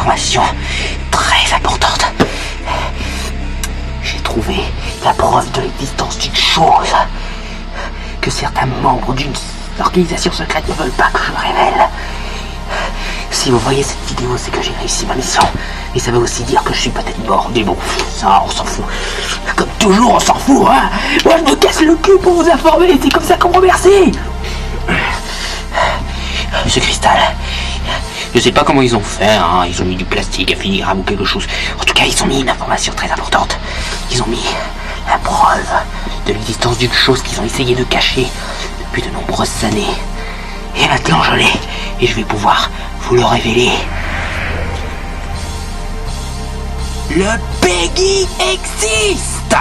information très importante. J'ai trouvé la preuve de l'existence d'une chose que certains membres d'une organisation secrète ne veulent pas que je révèle. Si vous voyez cette vidéo, c'est que j'ai réussi ma mission. Et ça veut aussi dire que je suis peut-être mort. Mais bon, ça, on s'en fout. Comme toujours, on s'en fout, hein. Moi, je me casse le cul pour vous informer. C'est comme ça qu'on me remercie. Monsieur Cristal, je sais pas comment ils ont fait, hein. Ils ont mis du plastique à filigrane ou quelque chose. En tout cas, ils ont mis une information très importante. Ils ont mis la preuve de l'existence d'une chose qu'ils ont essayé de cacher depuis de nombreuses années. Et maintenant, je l'ai. Et je vais pouvoir vous le révéler. Le PEGI existe!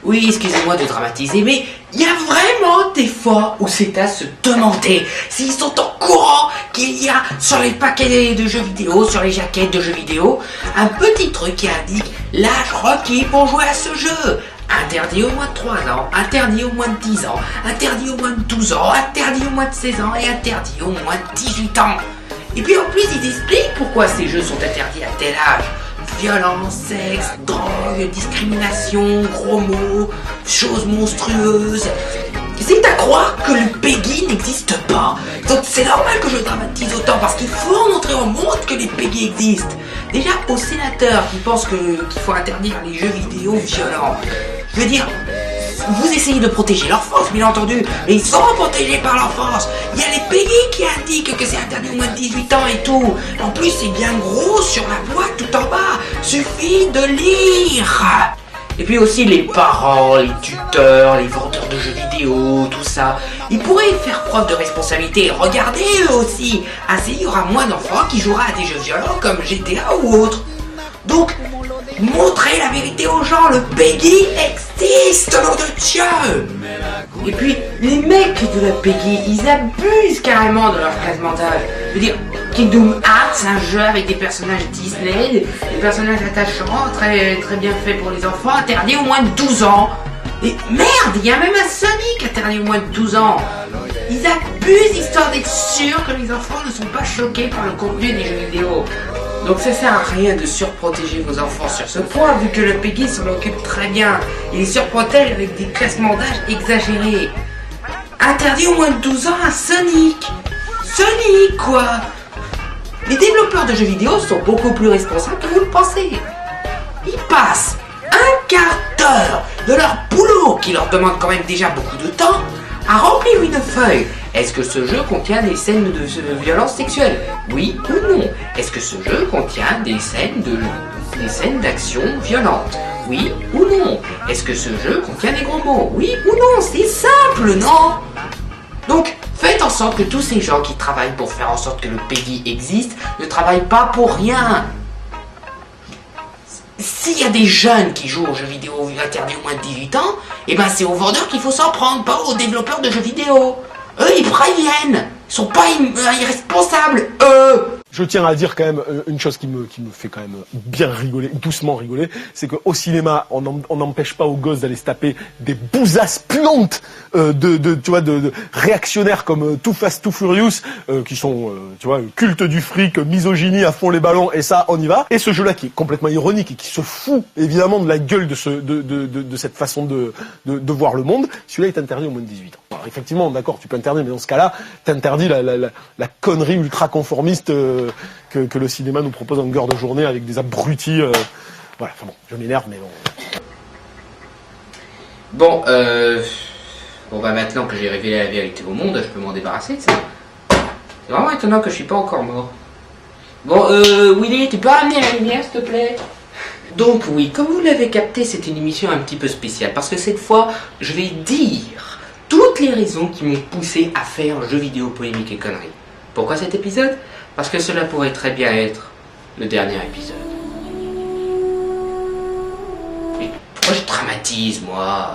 Oui, excusez-moi de dramatiser, mais il y a vraiment des fois où c'est à se demander s'ils sont au courant qu'il y a sur les paquets de jeux vidéo, sur les jaquettes de jeux vidéo, un petit truc qui indique l'âge requis pour jouer à ce jeu. Interdit au moins de 3 ans, interdit au moins de 10 ans, interdit au moins de 12 ans, interdit au moins de 16 ans et interdit au moins de 18 ans. Et puis en plus, ils expliquent pourquoi ces jeux sont interdits à tel âge. Violence, sexe, drogue, discrimination, gros mots, choses monstrueuses. C'est à croire que le PEGI n'existe pas. Donc c'est normal que je dramatise autant parce qu'il faut montrer au monde que les PEGI existent. Déjà aux sénateurs qui pensent qu'il faut interdire les jeux vidéo violents. Je veux dire, vous essayez de protéger l'enfance, bien entendu, mais ils sont protégés par l'enfance. Il y a les PEGI qui indiquent que c'est interdit au moins de 18 ans et tout. En plus, c'est bien gros sur la boîte tout en bas. Suffit de lire. Et puis aussi les parents, les tuteurs, les vendeurs de jeux vidéo, tout ça. Ils pourraient faire preuve de responsabilité. Regardez eux aussi. Ainsi, il y aura moins d'enfants qui jouera à des jeux violents comme GTA ou autre. Donc, montrez la vérité aux gens, le PEGI existe, nom de Dieu. Et puis, les mecs de la PEGI, ils abusent carrément de leur classement d'âge. Je veux dire, Kingdom Hearts, un jeu avec des personnages Disney, des personnages attachants, très, très bien fait pour les enfants, interdit au moins de 12 ans. Et merde, il y a même un Sonic interdit au moins de 12 ans. Ils abusent histoire d'être sûrs que les enfants ne sont pas choqués par le contenu des jeux vidéo. Donc ça sert à rien de surprotéger vos enfants sur ce point, vu que le PEGI s'en occupe très bien. Il les surprotège avec des classements d'âge exagérés. Interdit au moins de 12 ans à Sonic. Sonic, quoi. Les développeurs de jeux vidéo sont beaucoup plus responsables que vous le pensez. Ils passent un quart d'heure de leur boulot, qui leur demande quand même déjà beaucoup de temps, à remplir une feuille. Est-ce que ce jeu contient des scènes de violence sexuelle? Oui ou non? Est-ce que ce jeu contient des scènes d'action violentes? Oui ou non? Est-ce que ce jeu contient des gros mots? Oui ou non? C'est simple, non? Donc, faites en sorte que tous ces gens qui travaillent pour faire en sorte que le PEGI existe ne travaillent pas pour rien. S'il y a des jeunes qui jouent aux jeux vidéo interdits au moins de 18 ans, eh ben c'est aux vendeurs qu'il faut s'en prendre, pas aux développeurs de jeux vidéo. Eux, ils préviennent. Ils sont pas irresponsables, eux. Je tiens à dire quand même une chose qui me fait quand même bien rigoler, doucement rigoler, c'est qu'au cinéma, on n'empêche pas aux gosses d'aller se taper des bousasses puantes de réactionnaires comme Too Fast, Too Furious, qui sont, culte du fric, misogynie à fond les ballons, et ça, on y va. Et ce jeu-là qui est complètement ironique et qui se fout évidemment de la gueule de cette façon de voir le monde, celui-là est interdit au moins de 18 ans. Alors, effectivement, d'accord, tu peux interdire, mais dans ce cas-là, t'interdis la connerie ultra conformiste que le cinéma nous propose en longueur de journée avec des abrutis. Voilà, enfin bon, je m'énerve, mais bon. Bon, bah maintenant que j'ai révélé la vérité au monde, je peux m'en débarrasser de ça. C'est vraiment étonnant que je suis pas encore mort. Bon, Willy, tu peux ramener la lumière, s'il te plaît? Donc oui, comme vous l'avez capté, c'est une émission un petit peu spéciale, parce que cette fois, je vais dire toutes les raisons qui m'ont poussé à faire jeux vidéo polémique et conneries. Pourquoi cet épisode? Parce que cela pourrait très bien être le dernier épisode. Mais pourquoi je dramatise, moi?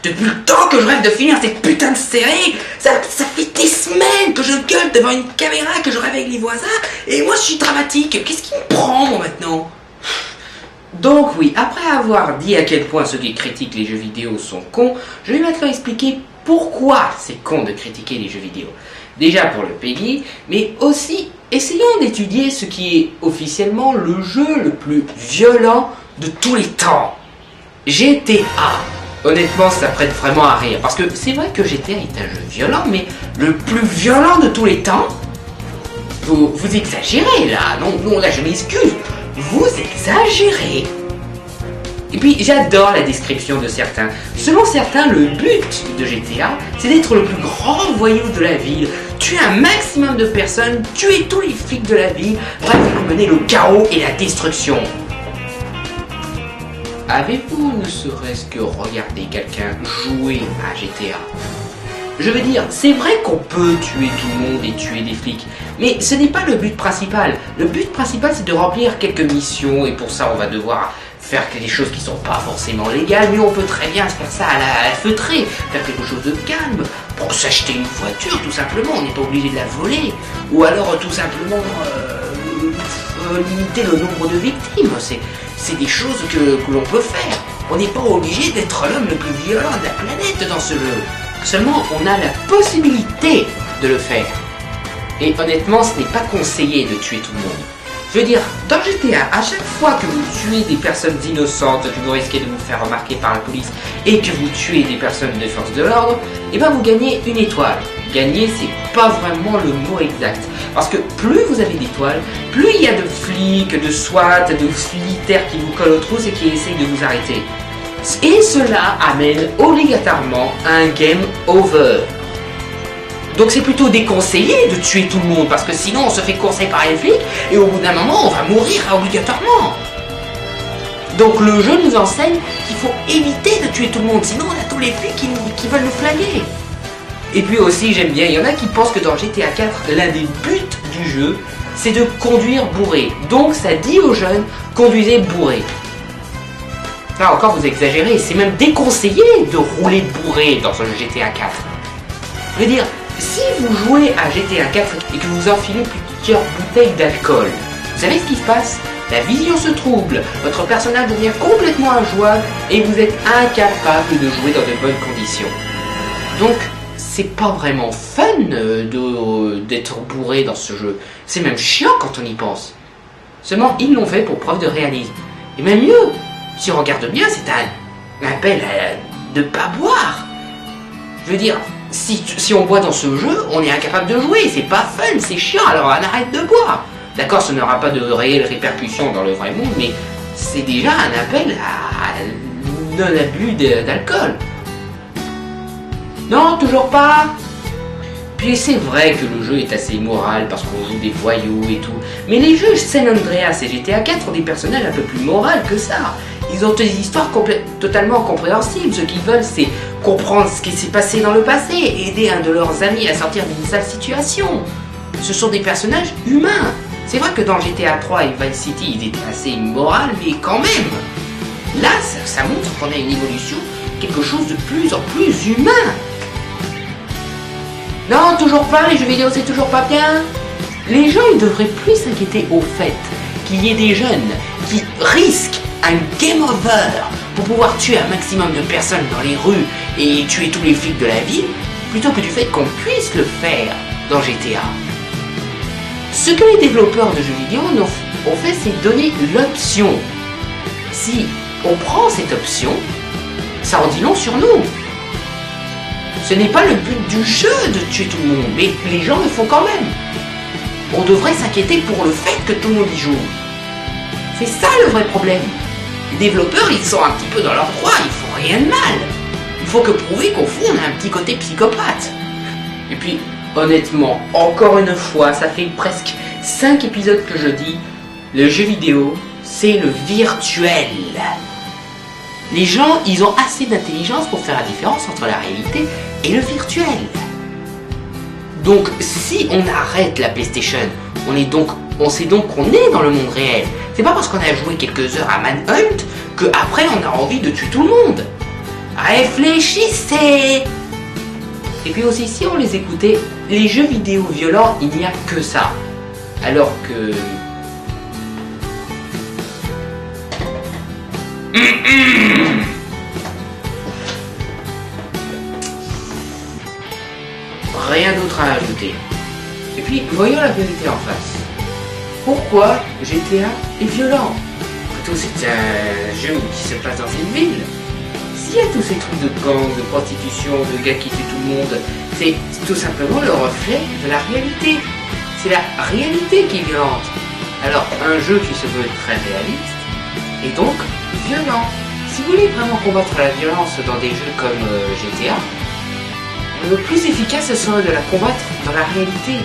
Depuis le temps que je rêve de finir cette putain de série, ça fait des semaines que je gueule devant une caméra, que je rêve avec les voisins, et moi je suis dramatique. Qu'est-ce qui me prend, moi, maintenant? Donc oui, après avoir dit à quel point ceux qui critiquent les jeux vidéo sont cons, je vais maintenant expliquer Pourquoi c'est con de critiquer les jeux vidéo? Déjà pour le PEGI, mais aussi essayons d'étudier ce qui est officiellement le jeu le plus violent de tous les temps. GTA. Honnêtement, ça prête vraiment à rire, parce que c'est vrai que GTA est un jeu violent, mais le plus violent de tous les temps? Vous exagérez là, non, là je m'excuse, vous exagérez. Et puis j'adore la description de certains. Selon certains, le but de GTA, c'est d'être le plus grand voyou de la ville, tuer un maximum de personnes, tuer tous les flics de la ville, bref, amener le chaos et la destruction. Avez-vous ne serait-ce que regardé quelqu'un jouer à GTA? Je veux dire, c'est vrai qu'on peut tuer tout le monde et tuer des flics, mais ce n'est pas le but principal. Le but principal, c'est de remplir quelques missions, et pour ça, on va devoir faire des choses qui sont pas forcément légales, mais on peut très bien faire ça à la feutrée, faire quelque chose de calme, pour s'acheter une voiture, tout simplement, on n'est pas obligé de la voler, ou alors tout simplement limiter le nombre de victimes, c'est des choses que l'on peut faire. On n'est pas obligé d'être l'homme le plus violent de la planète dans ce jeu. Seulement, on a la possibilité de le faire. Et honnêtement, ce n'est pas conseillé de tuer tout le monde. Je veux dire, dans GTA, à chaque fois que vous tuez des personnes innocentes, que vous risquez de vous faire remarquer par la police, et que vous tuez des personnes de force de l'ordre, et ben vous gagnez une étoile. Gagner, c'est pas vraiment le mot exact. Parce que plus vous avez d'étoiles, plus il y a de flics, de SWAT, de militaires qui vous collent aux trousses et qui essayent de vous arrêter. Et cela amène obligatoirement à un game over. Donc c'est plutôt déconseillé de tuer tout le monde, parce que sinon on se fait courser par les flics, et au bout d'un moment on va mourir obligatoirement. Donc le jeu nous enseigne qu'il faut éviter de tuer tout le monde, sinon on a tous les flics qui veulent nous flinguer. Et puis aussi j'aime bien, il y en a qui pensent que dans GTA 4, l'un des buts du jeu, c'est de conduire bourré. Donc ça dit aux jeunes, conduisez bourré. Là encore vous exagérez, c'est même déconseillé de rouler bourré dans un GTA 4. Je veux dire, si vous jouez à GTA 4 et que vous enfilez plusieurs bouteilles d'alcool, vous savez ce qui se passe? La vision se trouble, votre personnage devient complètement injouable et vous êtes incapable de jouer dans de bonnes conditions. Donc, c'est pas vraiment fun d'être bourré dans ce jeu. C'est même chiant quand on y pense. Seulement, ils l'ont fait pour preuve de réalisme. Et même mieux, si on regarde bien, c'est un appel à ne pas boire. Je veux dire, si on boit dans ce jeu, on est incapable de jouer, c'est pas fun, c'est chiant, alors on arrête de boire. D'accord, ça n'aura pas de réelles répercussions dans le vrai monde, mais c'est déjà un appel à non-abus d'alcool. Non, toujours pas. Puis c'est vrai que le jeu est assez immoral parce qu'on joue des voyous et tout, mais les jeux San Andreas et GTA 4 ont des personnages un peu plus moraux que ça. Ils ont des histoires totalement compréhensibles. Ce qu'ils veulent, c'est comprendre ce qui s'est passé dans le passé, aider un de leurs amis à sortir d'une sale situation. Ce sont des personnages humains. C'est vrai que dans GTA 3 et Vice City, ils étaient assez immoraux, mais quand même. Là, ça montre qu'on a une évolution, quelque chose de plus en plus humain. Non, toujours pas, les jeux vidéo, c'est toujours pas bien. Les gens, ils devraient plus s'inquiéter au fait qu'il y ait des jeunes qui risquent un game over pour pouvoir tuer un maximum de personnes dans les rues et tuer tous les flics de la ville, plutôt que du fait qu'on puisse le faire dans GTA. Ce que les développeurs de jeux vidéo ont fait, c'est donner l'option. Si on prend cette option, ça en dit long sur nous. Ce n'est pas le but du jeu de tuer tout le monde, mais les gens le font quand même. On devrait s'inquiéter pour le fait que tout le monde y joue. C'est ça le vrai problème. Les développeurs, ils sont un petit peu dans leur droit, ils font rien de mal. Il faut que prouver qu'au fond, on a un petit côté psychopathe. Et puis, honnêtement, encore une fois, ça fait presque 5 épisodes que je dis, le jeu vidéo, c'est le virtuel. Les gens, ils ont assez d'intelligence pour faire la différence entre la réalité et le virtuel. Donc, si on arrête la PlayStation, on sait donc qu'on est dans le monde réel. C'est pas parce qu'on a joué quelques heures à Manhunt que après on a envie de tuer tout le monde. Réfléchissez. Et puis aussi, si on les écoutait, les jeux vidéo violents, il n'y a que ça. Alors que... rien d'autre à ajouter. Et puis, voyons la vérité en face. Pourquoi GTA est violent? Plutôt c'est un jeu qui se passe dans une ville. S'il y a tous ces trucs de gang, de prostitution, de gars qui tuent tout le monde, c'est tout simplement le reflet de la réalité. C'est la réalité qui est violente. Alors, un jeu qui se veut très réaliste est donc violent. Si vous voulez vraiment combattre la violence dans des jeux comme GTA, le plus efficace serait de la combattre dans la réalité.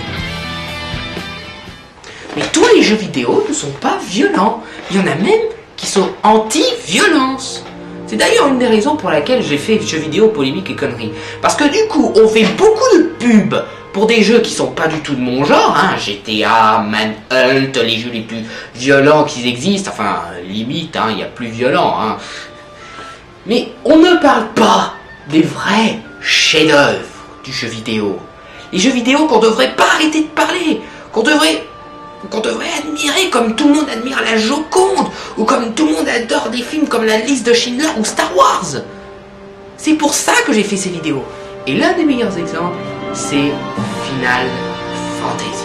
Mais tous les jeux vidéo ne sont pas violents. Il y en a même qui sont anti-violence. C'est d'ailleurs une des raisons pour laquelle j'ai fait jeux vidéo polémiques et conneries. Parce que du coup, on fait beaucoup de pubs pour des jeux qui sont pas du tout de mon genre, hein. GTA, Manhunt, les jeux les plus violents qui existent, enfin, limite, hein, il y a plus violent, hein. Mais on ne parle pas des vrais chefs-d'œuvre du jeu vidéo. Les jeux vidéo qu'on devrait pas arrêter de parler, qu'on devrait admirer comme tout le monde admire la Joconde, ou comme tout le monde adore des films comme La Liste de Schindler ou Star Wars. C'est pour ça que j'ai fait ces vidéos. Et l'un des meilleurs exemples, c'est Final Fantasy.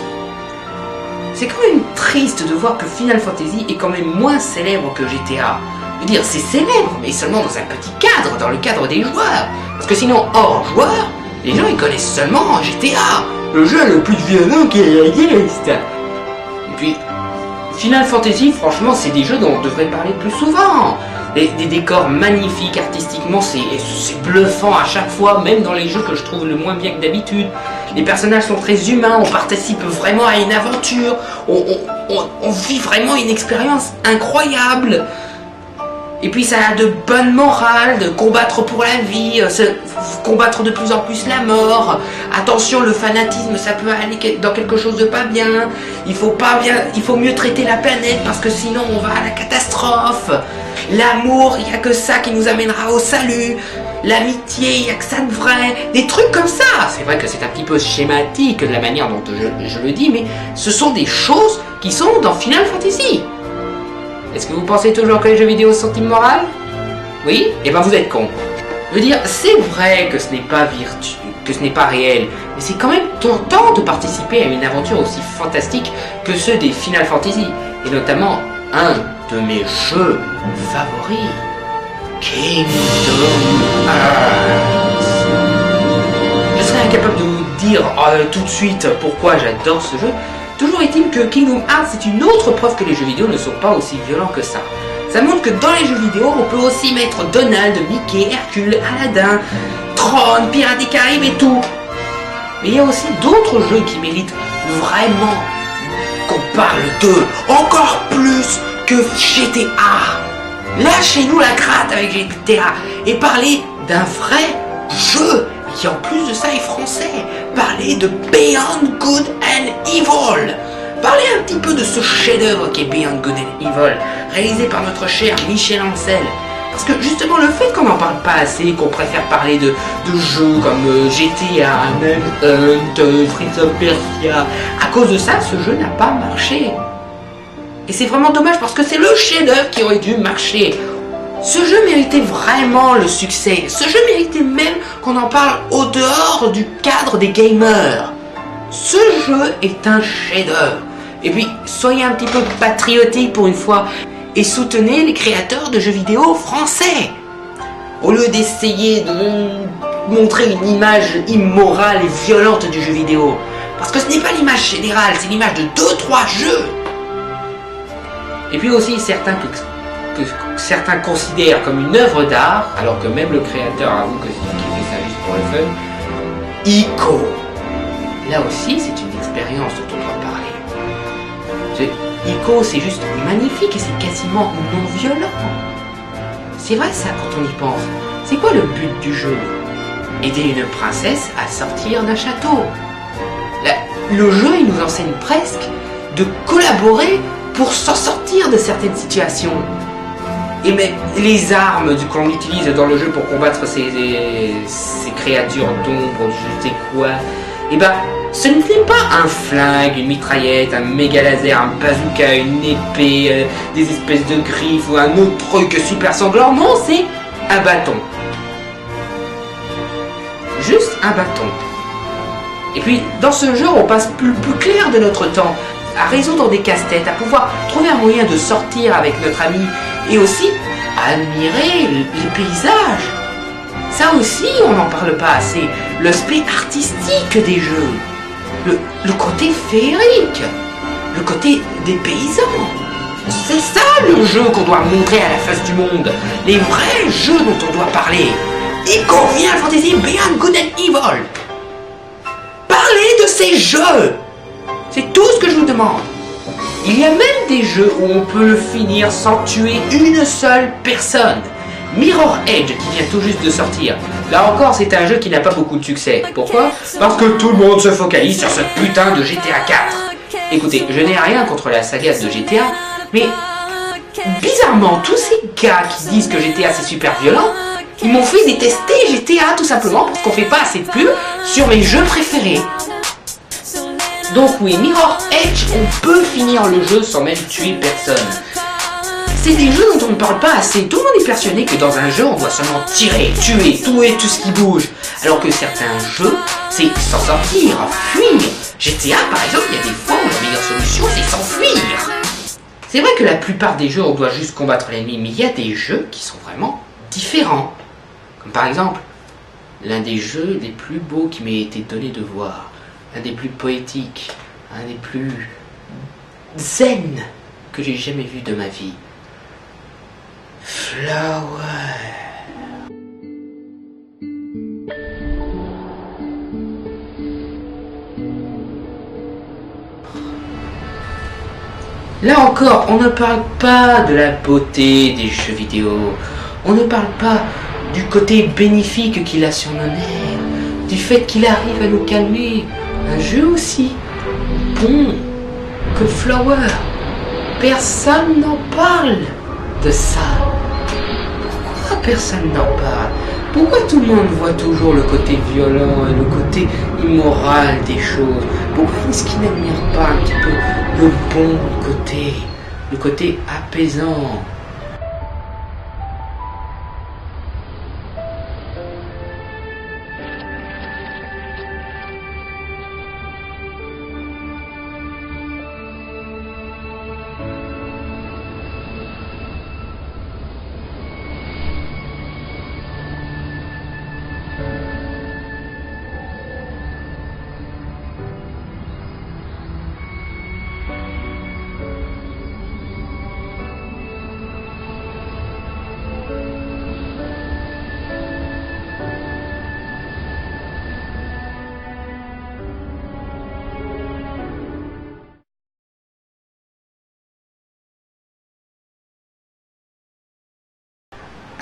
C'est quand même triste de voir que Final Fantasy est quand même moins célèbre que GTA. Je veux dire, c'est célèbre, mais seulement dans un petit cadre, dans le cadre des joueurs. Parce que sinon, hors joueurs, les gens ils connaissent seulement GTA, le jeu le plus violent qui existe. Et puis, Final Fantasy, franchement, c'est des jeux dont on devrait parler plus souvent. Des décors magnifiques artistiquement, c'est bluffant à chaque fois, même dans les jeux que je trouve le moins bien que d'habitude. Les personnages sont très humains, on participe vraiment à une aventure, on vit vraiment une expérience incroyable. Et puis ça a de bonnes morales, de combattre pour la vie, combattre de plus en plus la mort. Attention, le fanatisme, ça peut aller dans quelque chose de pas bien. Il faut mieux traiter la planète parce que sinon on va à la catastrophe. L'amour, il n'y a que ça qui nous amènera au salut. L'amitié, il n'y a que ça de vrai. Des trucs comme ça. C'est vrai que c'est un petit peu schématique de la manière dont je le dis, mais ce sont des choses qui sont dans Final Fantasy. Est-ce que vous pensez toujours que les jeux vidéo sont immoraux? Oui? Eh ben vous êtes con. Je veux dire, c'est vrai que ce n'est pas que ce n'est pas réel, mais c'est quand même tentant de participer à une aventure aussi fantastique que ceux des Final Fantasy, et notamment un de mes jeux favoris, Kingdom Hearts. Je serais incapable de vous dire tout de suite pourquoi j'adore ce jeu. Toujours est-il que Kingdom Hearts c'est une autre preuve que les jeux vidéo ne sont pas aussi violents que ça. Ça montre que dans les jeux vidéo, on peut aussi mettre Donald, Mickey, Hercule, Aladdin, Tron, Pirates des Caraïbes et tout. Mais il y a aussi d'autres jeux qui méritent vraiment qu'on parle d'eux, encore plus que GTA. Lâchez-nous la gratte avec GTA et parlez d'un vrai jeu qui en plus de ça est français. Parlez de Beyond Good and Evil. Parlez un petit peu de ce chef-d'œuvre qui est Beyond Good and Evil, réalisé par notre cher Michel Ancel. Parce que justement le fait qu'on n'en parle pas assez, qu'on préfère parler de jeux comme GTA, Manhunt, Prince of Persia, à cause de ça, ce jeu n'a pas marché. Et c'est vraiment dommage parce que c'est le chef-d'œuvre qui aurait dû marcher. Ce jeu méritait vraiment le succès. Ce jeu méritait même qu'on en parle au dehors du cadre des gamers. Ce jeu est un chef-d'œuvre. Et puis, soyez un petit peu patriotiques pour une fois et soutenez les créateurs de jeux vidéo français. Au lieu d'essayer de montrer une image immorale et violente du jeu vidéo. Parce que ce n'est pas l'image générale, c'est l'image de 2-3 jeux. Et puis aussi, certains considèrent comme une œuvre d'art, alors que même le créateur avoue que c'est qu'il fait ça juste pour le fun. Ico. Là aussi, c'est une expérience dont on doit parler. Ico, c'est juste magnifique et c'est quasiment non violent. C'est vrai ça quand on y pense. C'est quoi le but du jeu? Aider une princesse à sortir d'un château. Le jeu, il nous enseigne presque de collaborer pour s'en sortir de certaines situations. Et même les armes que l'on utilise dans le jeu pour combattre ces créatures d'ombre, je sais quoi, et ben ce n'est pas un flingue, une mitraillette, un méga laser, un bazooka, une épée, des espèces de griffes ou un autre truc super sanglant. Non, c'est un bâton. Juste un bâton. Et puis, dans ce jeu, on passe plus clair de notre temps, à résoudre des casse-têtes, à pouvoir trouver un moyen de sortir avec notre ami, et aussi à admirer les paysages. Ça aussi, on n'en parle pas assez. L'aspect artistique des jeux, le côté féerique, le côté des paysans. C'est ça le jeu qu'on doit montrer à la face du monde. Les vrais jeux dont on doit parler. Il convient à Fantasy Beyond Good and Evil. Parlez de ces jeux. C'est tout ce que je vous demande. Il y a même des jeux où on peut le finir sans tuer une seule personne. Mirror Edge qui vient tout juste de sortir. Là encore, c'est un jeu qui n'a pas beaucoup de succès. Pourquoi ? Parce que tout le monde se focalise sur ce putain de GTA 4. Écoutez, je n'ai rien contre la saga de GTA, mais bizarrement, tous ces gars qui disent que GTA c'est super violent, ils m'ont fait détester GTA tout simplement parce qu'on fait pas assez de pub sur mes jeux préférés. Donc oui, Mirror Edge, on peut finir le jeu sans même tuer personne. C'est des jeux dont on ne parle pas assez. Tout le monde est persuadé que dans un jeu, on doit seulement tirer, tuer tout ce qui bouge. Alors que certains jeux, c'est s'en sortir, fuir. GTA, par exemple, il y a des fois où la meilleure solution, c'est s'enfuir. C'est vrai que la plupart des jeux, on doit juste combattre l'ennemi, mais il y a des jeux qui sont vraiment différents. Comme par exemple, l'un des jeux les plus beaux qui m'ait été donné de voir, un des plus poétiques, un des plus zen que j'ai jamais vu de ma vie. Flower. Là encore, on ne parle pas de la beauté des jeux vidéo. On ne parle pas du côté bénéfique qu'il a sur nos nerfs, du fait qu'il arrive à nous calmer. Un jeu aussi bon que Flower. Personne n'en parle de ça. Pourquoi personne n'en parle ? Pourquoi tout le monde voit toujours le côté violent et le côté immoral des choses ? Pourquoi est-ce qu'ils n'admirent pas un petit peu le bon côté, le côté apaisant ?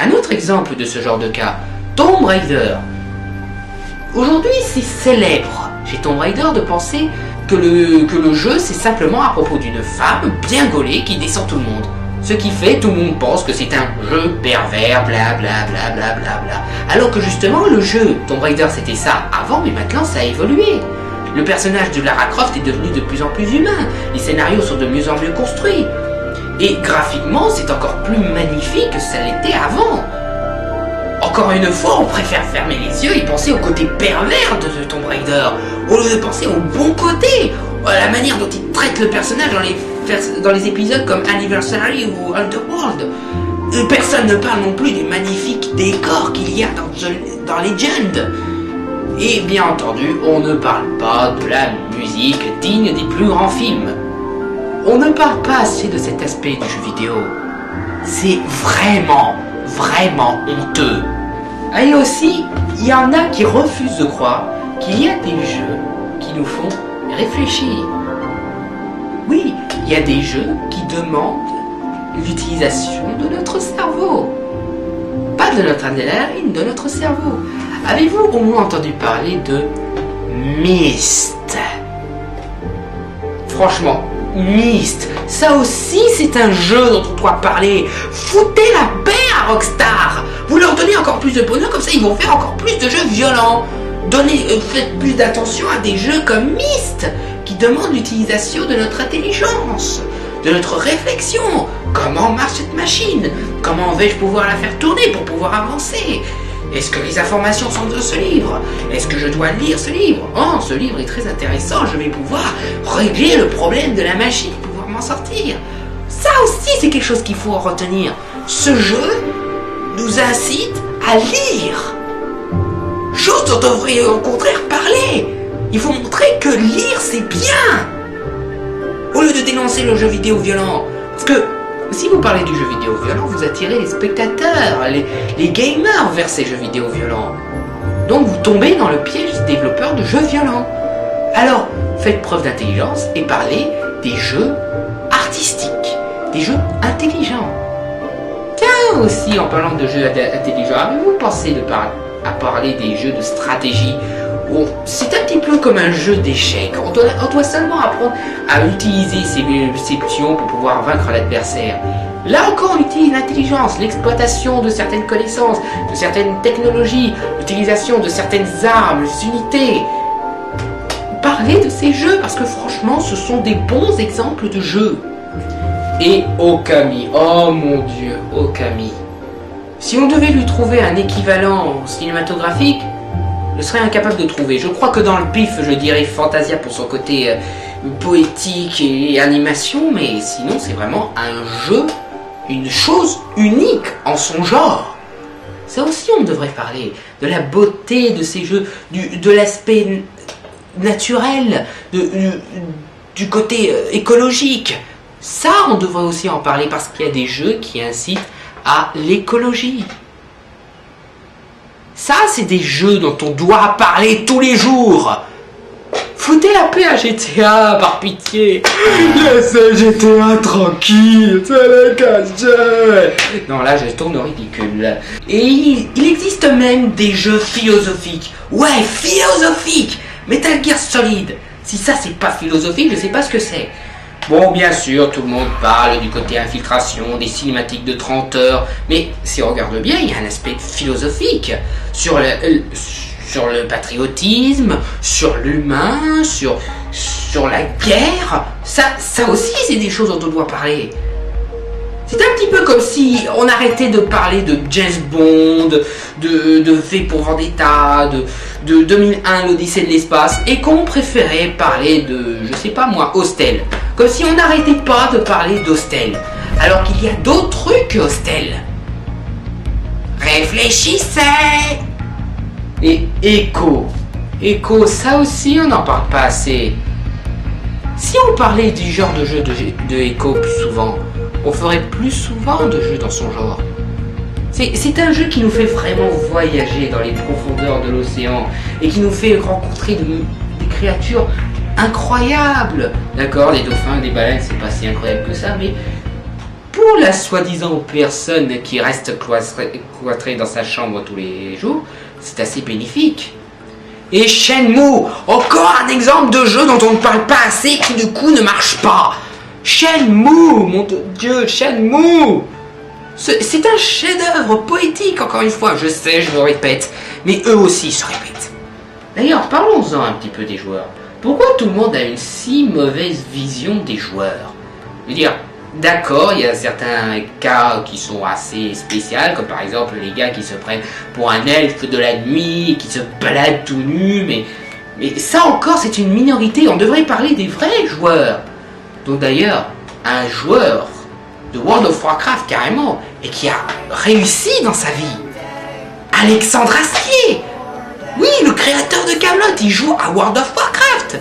Un autre exemple de ce genre de cas, Tomb Raider. Aujourd'hui, c'est célèbre chez Tomb Raider de penser que le jeu, c'est simplement à propos d'une femme bien gaulée qui descend tout le monde. Ce qui fait, tout le monde pense que c'est un jeu pervers, bla bla bla bla bla bla. Alors que justement, le jeu Tomb Raider, c'était ça avant, mais maintenant, ça a évolué. Le personnage de Lara Croft est devenu de plus en plus humain. Les scénarios sont de mieux en mieux construits. Et graphiquement, c'est encore plus magnifique que ça l'était avant. Encore une fois, on préfère fermer les yeux et penser au côté pervers de Tomb Raider, au lieu de penser au bon côté, à la manière dont il traite le personnage dans les épisodes comme Anniversary ou Underworld. Personne ne parle non plus des magnifiques décors qu'il y a dans Legend. Et bien entendu, on ne parle pas de la musique digne des plus grands films. On ne parle pas assez de cet aspect du jeu vidéo. C'est vraiment, vraiment honteux. Et aussi, il y en a qui refusent de croire qu'il y a des jeux qui nous font réfléchir. Oui, il y a des jeux qui demandent l'utilisation de notre cerveau. Pas de notre adrénaline, de notre cerveau. Avez-vous au moins entendu parler de Myst ? Franchement, Myst, ça aussi c'est un jeu dont on doit parler. Foutez la paix à Rockstar. Vous leur donnez encore plus de bonheur, comme ça ils vont faire encore plus de jeux violents. Faites plus d'attention à des jeux comme Myst, qui demandent l'utilisation de notre intelligence, de notre réflexion. Comment marche cette machine ? Comment vais-je pouvoir la faire tourner pour pouvoir avancer ? Est-ce que les informations sont de ce livre? Est-ce que je dois lire ce livre? Oh, ce livre est très intéressant, je vais pouvoir régler le problème de la machine, pouvoir m'en sortir. Ça aussi, c'est quelque chose qu'il faut retenir. Ce jeu nous incite à lire. Chose dont on devrait au contraire parler. Il faut montrer que lire, c'est bien. Au lieu de dénoncer le jeu vidéo violent. Parce que si vous parlez du jeu vidéo violent, vous attirez les spectateurs, les gamers vers ces jeux vidéo violents. Donc vous tombez dans le piège des développeurs de jeux violents. Alors, faites preuve d'intelligence et parlez des jeux artistiques, des jeux intelligents. Tiens aussi, en parlant de jeux intelligents, avez-vous pensé à parler des jeux de stratégie? Bon, c'est un petit peu comme un jeu d'échecs. On doit seulement apprendre à utiliser ses pions pour pouvoir vaincre l'adversaire. Là encore, on utilise l'intelligence, l'exploitation de certaines connaissances, de certaines technologies, l'utilisation de certaines armes, unités. Parlez de ces jeux, parce que franchement, ce sont des bons exemples de jeux. Et Okami, oh mon Dieu, Okami. Si on devait lui trouver un équivalent cinématographique, je serais incapable de trouver. Je crois que dans le pif, je dirais Fantasia pour son côté poétique et animation, mais sinon c'est vraiment un jeu, une chose unique en son genre. Ça aussi on devrait parler, de la beauté de ces jeux, de l'aspect naturel, du côté écologique. Ça on devrait aussi en parler parce qu'il y a des jeux qui incitent à l'écologie. Ça, c'est des jeux dont on doit parler tous les jours. Foutez la paix à GTA, par pitié. Laissez GTA tranquille, c'est le casse-jeu. Non, là, je tourne au ridicule. Et il existe même des jeux philosophiques. Ouais, philosophiques. Metal Gear Solid. Si ça, c'est pas philosophique, je sais pas ce que c'est. Bon, bien sûr, tout le monde parle du côté infiltration, des cinématiques de 30 heures, mais si on regarde bien, il y a un aspect philosophique sur le patriotisme, sur l'humain, sur la guerre. Ça aussi, c'est des choses dont on doit parler. C'est un petit peu comme si on arrêtait de parler de James Bond, de V pour Vendetta, de 2001, l'Odyssée de l'espace, et qu'on préférait parler de, je sais pas moi, Hostel. Comme si on n'arrêtait pas de parler d'Hostel. Alors qu'il y a d'autres trucs que Hostel. Réfléchissez! Et Echo. Echo, ça aussi on n'en parle pas assez. Si on parlait du genre de jeu de Echo plus souvent, on ferait plus souvent de jeux dans son genre. C'est un jeu qui nous fait vraiment voyager dans les profondeurs de l'océan et qui nous fait rencontrer des créatures incroyables. D'accord, les dauphins, les baleines, c'est pas si incroyable que ça, mais pour la soi-disant personne qui reste cloîtrée dans sa chambre tous les jours, c'est assez bénéfique. Et Shenmue, encore un exemple de jeu dont on ne parle pas assez, qui du coup ne marche pas. Shenmue, mon Dieu, Shenmue. C'est un chef-d'œuvre poétique, encore une fois, je sais, je me répète, mais eux aussi se répètent. D'ailleurs, parlons-en un petit peu des joueurs. Pourquoi tout le monde a une si mauvaise vision des joueurs? Je veux dire, d'accord, il y a certains cas qui sont assez spéciaux, comme par exemple les gars qui se prennent pour un elfe de la nuit, qui se baladent tout nus, mais ça encore c'est une minorité, on devrait parler des vrais joueurs. Donc d'ailleurs, un joueur de World of Warcraft carrément, et qui a réussi dans sa vie, Alexandre Astier. Oui, le créateur de Camelot, il joue à World of Warcraft.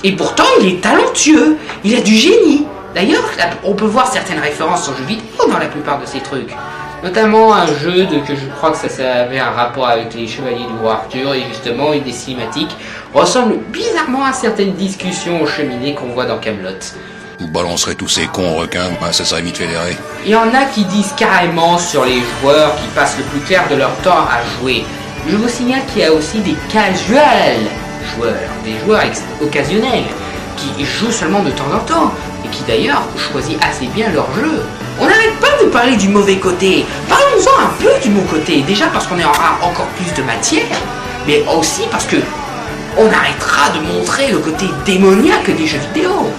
Et pourtant, il est talentueux, il a du génie. D'ailleurs, on peut voir certaines références en jeux vidéo dans la plupart de ces trucs. Notamment un jeu que je crois que ça avait un rapport avec les Chevaliers du Roi Arthur, et justement, une des cinématiques ressemble bizarrement à certaines discussions aux cheminées qu'on voit dans Camelot. Vous balancerez tous ces cons requins, ça serait vite fédéré. Il y en a qui disent carrément sur les joueurs qui passent le plus clair de leur temps à jouer. Je vous signale qu'il y a aussi des casual joueurs, des joueurs occasionnels, qui jouent seulement de temps en temps, et qui d'ailleurs choisissent assez bien leur jeu. On n'arrête pas de parler du mauvais côté, parlons-en un peu du bon côté, déjà parce qu'on aura encore plus de matière, mais aussi parce que on arrêtera de montrer le côté démoniaque des jeux vidéo.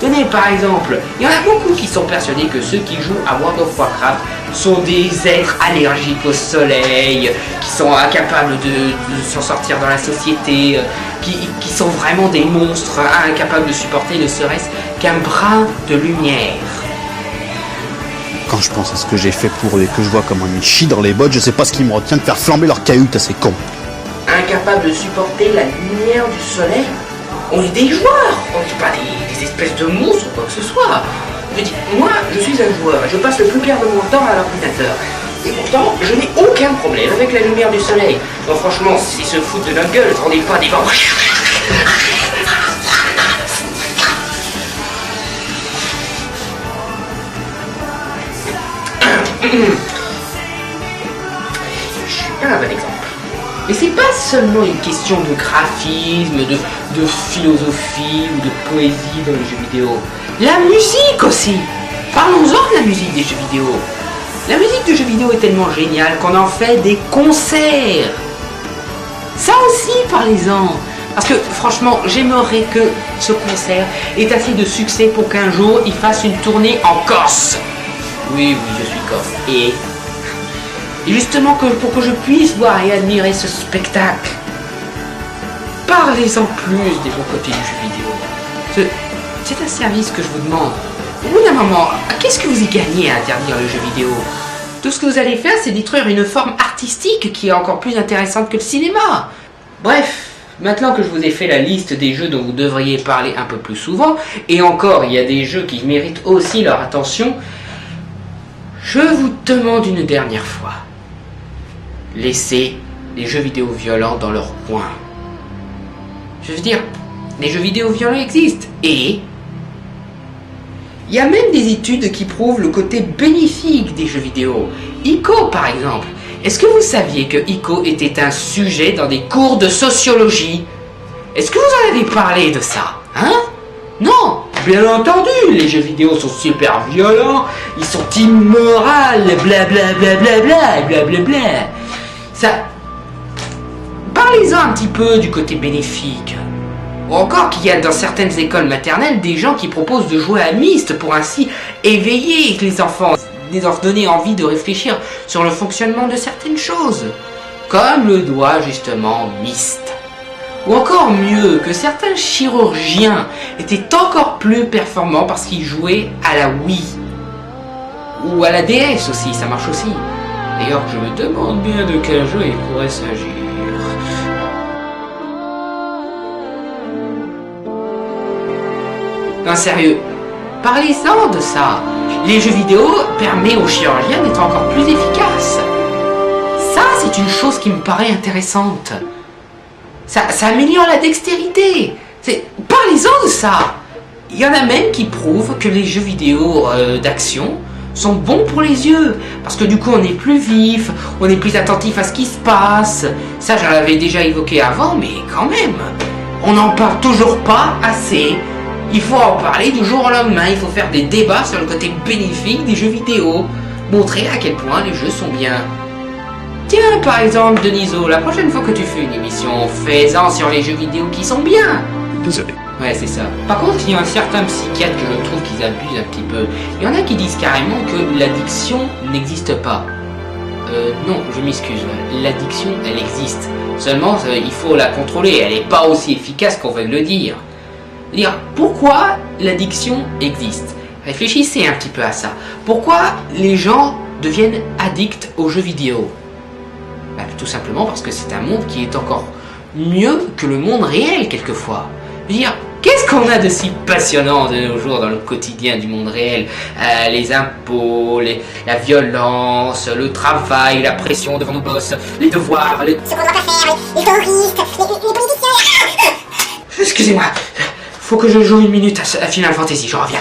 Tenez, par exemple, il y en a beaucoup qui sont persuadés que ceux qui jouent à World of Warcraft sont des êtres allergiques au soleil, qui sont incapables de s'en sortir dans la société, qui sont vraiment des monstres incapables de supporter ne serait-ce qu'un brin de lumière. Quand je pense à ce que j'ai fait pour eux et que je vois comment ils chient dans les bottes, je sais pas ce qui me retient de faire flamber leur cahute à ces cons. Incapables de supporter la lumière du soleil? On est des joueurs, on n'est pas des espèces de monstres ou quoi que ce soit. Je dis, moi, je suis un joueur, je passe le plus clair de mon temps à l'ordinateur. Et pourtant, je n'ai aucun problème avec la lumière du soleil. Donc franchement, s'ils se foutent de notre gueule, on n'est pas des gens. Je suis pas un bon exemple. Mais c'est pas seulement une question de graphisme, de philosophie ou de poésie dans les jeux vidéo. La musique aussi. Parlons-en de la musique des jeux vidéo. La musique des jeux vidéo est tellement géniale qu'on en fait des concerts. Ça aussi, parlez-en. Parce que franchement, j'aimerais que ce concert ait assez de succès pour qu'un jour il fasse une tournée en Corse. Oui, je suis corse. Et justement, pour que je puisse voir et admirer ce spectacle, parlez-en plus des bons côtés du jeu vidéo. C'est un service que je vous demande. Au bout d'un moment, qu'est-ce que vous y gagnez à interdire le jeu vidéo? Tout ce que vous allez faire, c'est détruire une forme artistique qui est encore plus intéressante que le cinéma. Bref, maintenant que je vous ai fait la liste des jeux dont vous devriez parler un peu plus souvent, et encore, il y a des jeux qui méritent aussi leur attention, je vous demande une dernière fois. Laissez les jeux vidéo violents dans leur coin. Je veux dire, les jeux vidéo violents existent. Et il y a même des études qui prouvent le côté bénéfique des jeux vidéo. ICO, par exemple. Est-ce que vous saviez que ICO était un sujet dans des cours de sociologie? Est-ce que vous en avez parlé de ça? Hein? Non! Bien entendu, les jeux vidéo sont super violents, ils sont immoraux, blablabla, blablabla. Ça... Parlez-en un petit peu du côté bénéfique. Ou encore qu'il y a dans certaines écoles maternelles des gens qui proposent de jouer à Myst pour ainsi éveiller les enfants, leur donner envie de réfléchir sur le fonctionnement de certaines choses. Comme le doit justement Myst. Ou encore mieux, que certains chirurgiens étaient encore plus performants parce qu'ils jouaient à la Wii. Ou à la DS aussi, ça marche aussi. D'ailleurs, je me demande bien de quel jeu il pourrait s'agir. Non, sérieux, parlez-en de ça. Les jeux vidéo permettent aux chirurgiens d'être encore plus efficaces. Ça, c'est une chose qui me paraît intéressante. Ça améliore la dextérité. Parlez-en de ça. Il y en a même qui prouvent que les jeux vidéo d'action sont bons pour les yeux. Parce que du coup, on est plus vif, on est plus attentif à ce qui se passe. Ça, j'en avais déjà évoqué avant, mais quand même, on n'en parle toujours pas assez. Il faut en parler du jour au lendemain. Il faut faire des débats sur le côté bénéfique des jeux vidéo. Montrer à quel point les jeux sont bien. Tiens, par exemple, Deniso, la prochaine fois que tu fais une émission, fais-en sur les jeux vidéo qui sont bien. Désolé. Ouais, c'est ça. Par contre, il y a un certain psychiatre que je trouve qu'ils abusent un petit peu. Il y en a qui disent carrément que l'addiction n'existe pas. Non, je m'excuse. L'addiction, elle existe. Seulement, il faut la contrôler. Elle n'est pas aussi efficace qu'on veut le dire. Dire pourquoi l'addiction existe. Réfléchissez un petit peu à ça. Pourquoi les gens deviennent addicts aux jeux vidéo? Tout simplement parce que c'est un monde qui est encore mieux que le monde réel quelquefois. Je veux dire, qu'est-ce qu'on a de si passionnant de nos jours dans le quotidien du monde réel? Les impôts, la violence, le travail, la pression devant nos boss, les devoirs, ce qu'on doit pas faire, les terroristes, les politiciens. Excusez-moi, faut que je joue 1 minute à Final Fantasy, je reviens.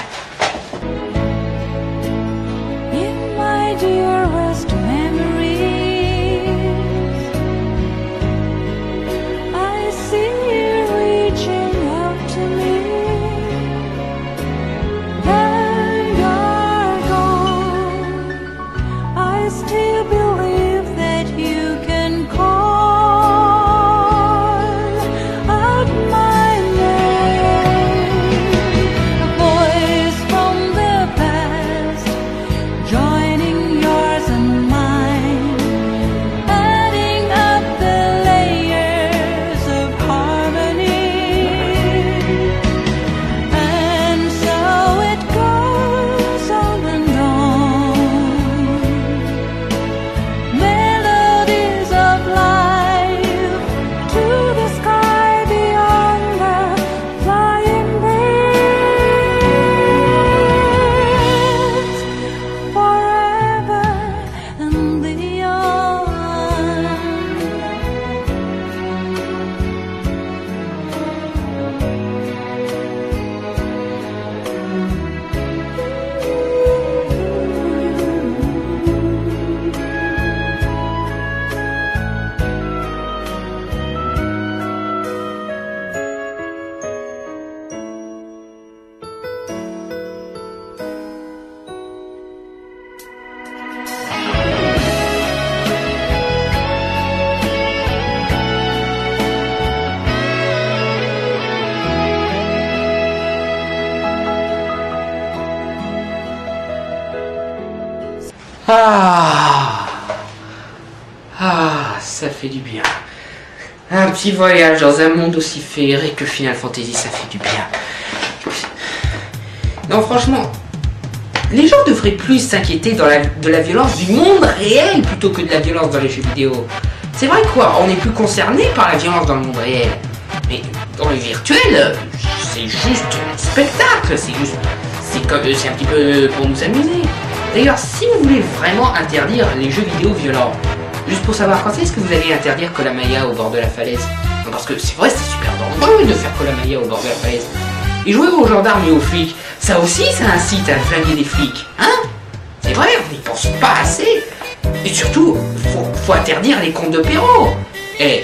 Boy Ah, ça fait du bien. Un petit voyage dans un monde aussi féerique que Final Fantasy, ça fait du bien. Non, franchement, les gens devraient plus s'inquiéter de la violence du monde réel plutôt que de la violence dans les jeux vidéo. C'est vrai quoi, on est plus concerné par la violence dans le monde réel. Mais dans le virtuel, c'est juste un spectacle, c'est un petit peu pour nous amuser. D'ailleurs, si vous voulez vraiment interdire les jeux vidéo violents, juste pour savoir quand est-ce que vous allez interdire Kolamaya au bord de la falaise? Non, parce que c'est vrai, c'est super dangereux de faire Kolamaya au bord de la falaise. Et jouer aux gendarmes et aux flics, ça aussi, ça incite à flinguer des flics, hein? C'est vrai, on n'y pense pas assez. Et surtout, faut interdire les contes de Perrault. Eh,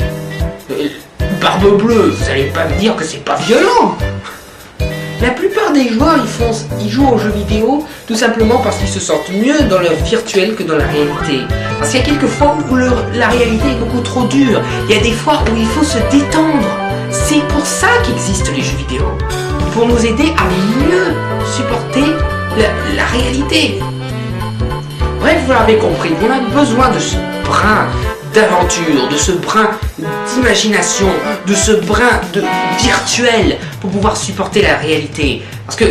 Barbe Bleue, vous allez pas me dire que c'est pas violent. La plupart des joueurs, ils jouent aux jeux vidéo tout simplement parce qu'ils se sentent mieux dans le virtuel que dans la réalité. Parce qu'il y a quelques fois où la réalité est beaucoup trop dure. Il y a des fois où il faut se détendre. C'est pour ça qu'existent les jeux vidéo. Pour nous aider à mieux supporter la réalité. Bref, vous l'avez compris, on a besoin de ce brin d'aventure, de ce brin d'imagination, de ce brin de virtuel pour pouvoir supporter la réalité. Parce que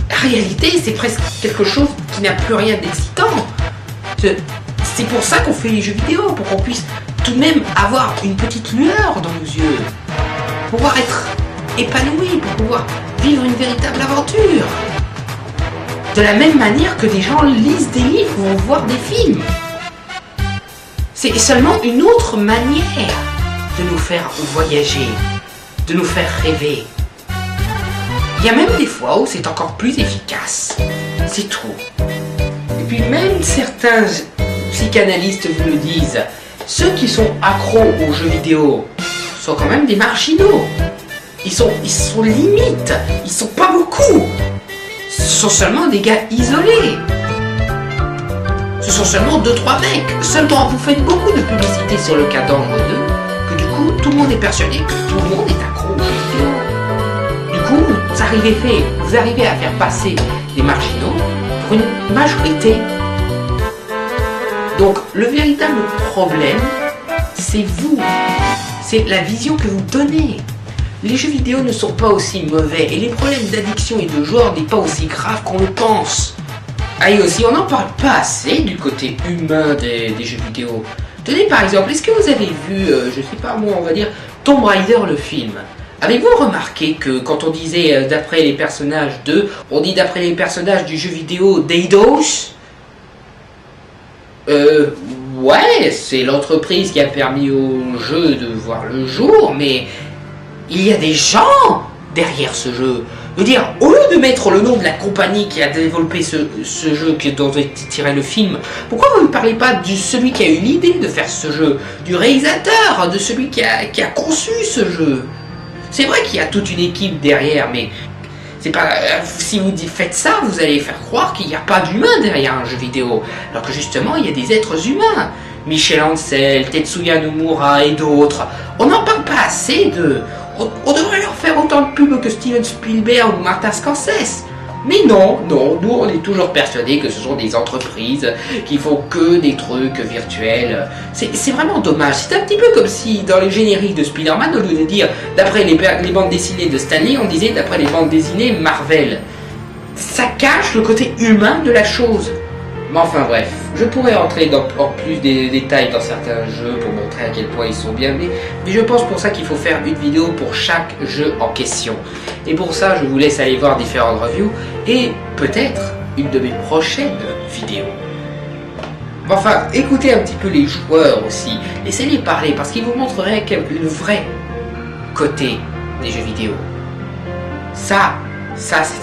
la réalité, c'est presque quelque chose qui n'a plus rien d'excitant. C'est pour ça qu'on fait les jeux vidéo, pour qu'on puisse tout de même avoir une petite lueur dans nos yeux, pour pouvoir être épanoui, pour pouvoir vivre une véritable aventure. De la même manière que des gens lisent des livres ou vont voir des films. C'est seulement une autre manière de nous faire voyager, de nous faire rêver. Il y a même des fois où c'est encore plus efficace. C'est tout. Et puis même certains psychanalystes vous le disent, ceux qui sont accros aux jeux vidéo sont quand même des marginaux. Ils sont limites, ils sont pas beaucoup. Ce sont seulement des gars isolés. Ce sont seulement 2-3 mecs. Seulement vous faites beaucoup de publicité sur le cadavre d'eux, que du coup tout le monde est persuadé que tout le monde est accro aux jeux vidéo. Du coup, vous arrivez à faire passer les marginaux pour une majorité. Donc le véritable problème, c'est vous. C'est la vision que vous donnez. Les jeux vidéo ne sont pas aussi mauvais et les problèmes d'addiction et de joueurs n'est pas aussi grave qu'on le pense. Ah, et aussi, on n'en parle pas assez du côté humain des jeux vidéo. Tenez par exemple, est-ce que vous avez vu, je sais pas moi, on va dire, Tomb Raider le film? Avez-vous remarqué que quand on disait d'après les personnages on dit d'après les personnages du jeu vidéo d'Eidos? Ouais, c'est l'entreprise qui a permis au jeu de voir le jour, mais il y a des gens derrière ce jeu. Je veux dire, au lieu de mettre le nom de la compagnie qui a développé ce jeu dont est tiré le film, pourquoi vous ne parlez pas de celui qui a eu l'idée de faire ce jeu, du réalisateur, de celui qui a conçu ce jeu? C'est vrai qu'il y a toute une équipe derrière, mais c'est pas, si vous faites ça, vous allez faire croire qu'il n'y a pas d'humain derrière un jeu vidéo, alors que justement il y a des êtres humains. Michel Ancel, Tetsuya Nomura et d'autres. On n'en parle pas assez d'eux. On devrait leur faire autant de pubs que Steven Spielberg ou Martin Scorsese. Mais non, nous on est toujours persuadés que ce sont des entreprises qui font que des trucs virtuels. C'est vraiment dommage. C'est un petit peu comme si dans les génériques de Spider-Man, au lieu de dire d'après les bandes dessinées de Stanley, on disait d'après les bandes dessinées Marvel. Ça cache le côté humain de la chose. Mais enfin bref, je pourrais entrer en plus des détails dans certains jeux pour montrer à quel point ils sont bien, mais je pense pour ça qu'il faut faire une vidéo pour chaque jeu en question. Et pour ça, je vous laisse aller voir différentes reviews et peut-être une de mes prochaines vidéos. Enfin, écoutez un petit peu les joueurs aussi, laissez-les parler parce qu'ils vous montreraient le vrai côté des jeux vidéo. Ça c'est important.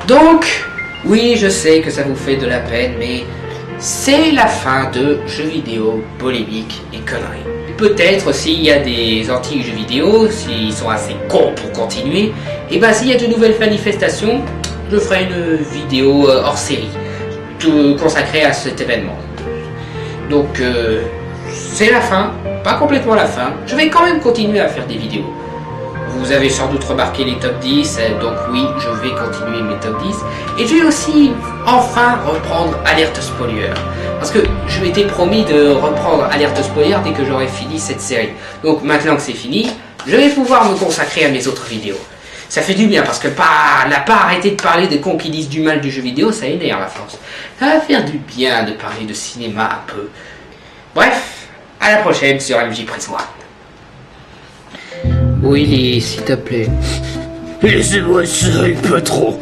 Donc, oui, je sais que ça vous fait de la peine, mais c'est la fin de Jeux vidéo, polémique et conneries. peut-être s'il y a des anti-jeux vidéo, s'ils sont assez cons pour continuer, et ben s'il y a de nouvelles manifestations, je ferai une vidéo hors série, tout consacrée à cet événement. Donc c'est la fin, pas complètement la fin, je vais quand même continuer à faire des vidéos. Vous avez sans doute remarqué les top 10, donc oui, je vais continuer mes top 10. Et je vais aussi enfin reprendre Alerte Spoiler. Parce que je m'étais promis de reprendre Alerte Spoiler dès que j'aurai fini cette série. Donc maintenant que c'est fini, je vais pouvoir me consacrer à mes autres vidéos. Ça fait du bien parce que n'a pas arrêté de parler de cons qui disent du mal du jeu vidéo, ça énerve à force. Ça va faire du bien de parler de cinéma un peu. Bref, à la prochaine sur MJ Press One. Willy, s'il te plaît. Laissez-moi seul, patron.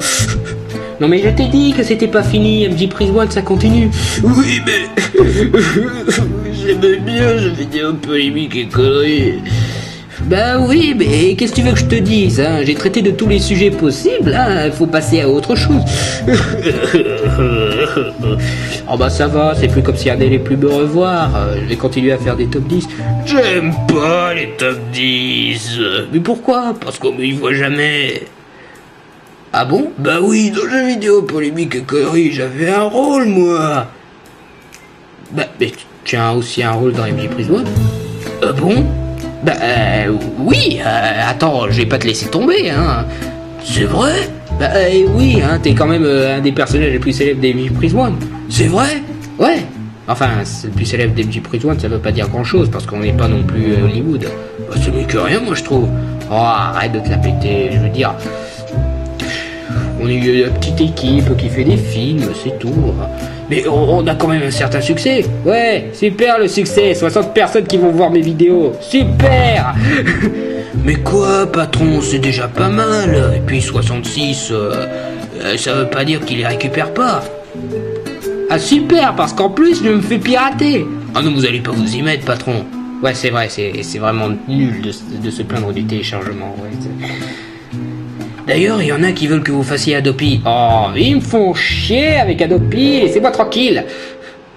Non mais je t'ai dit que c'était pas fini, MJ Press One, ça continue. Oui, mais... j'aimais bien jeux vidéo polémique et conneries. Bah oui, mais qu'est-ce que tu veux que je te dise, hein? J'ai traité de tous les sujets possibles, hein? Faut passer à autre chose. Oh bah ça va, c'est plus comme si elle n'allait plus me revoir. Je vais continuer à faire des top 10. J'aime pas les top 10. Mais pourquoi? Parce qu'on me y voit jamais. Ah bon? Bah oui, dans les jeux vidéo polémique et conneries, j'avais un rôle, moi. Bah, mais tu as aussi un rôle dans MJ Press One? Ah bon? Bah oui, attends, je vais pas te laisser tomber, hein. C'est vrai? Bah oui, hein, t'es quand même un des personnages les plus célèbres d'MJ Press One. C'est vrai? Ouais. Enfin, c'est le plus célèbre d'MJ Press One, ça veut pas dire grand chose, parce qu'on n'est pas non plus Hollywood. Bah c'est mieux que rien, moi je trouve. Oh, arrête de te la péter, je veux dire. On est une petite équipe qui fait des films, c'est tout. Mais on a quand même un certain succès. Ouais, super le succès. 60 personnes qui vont voir mes vidéos. Super. Mais quoi, patron, c'est déjà pas mal. Et puis 66, ça veut pas dire qu'il les récupère pas. Ah super, parce qu'en plus, je me fais pirater. Ah non, vous allez pas vous y mettre, patron. Ouais, c'est vrai, c'est vraiment nul de se plaindre du téléchargement. Ouais, d'ailleurs, il y en a qui veulent que vous fassiez Adopi. Oh, ils me font chier avec Adopi, laissez-moi tranquille.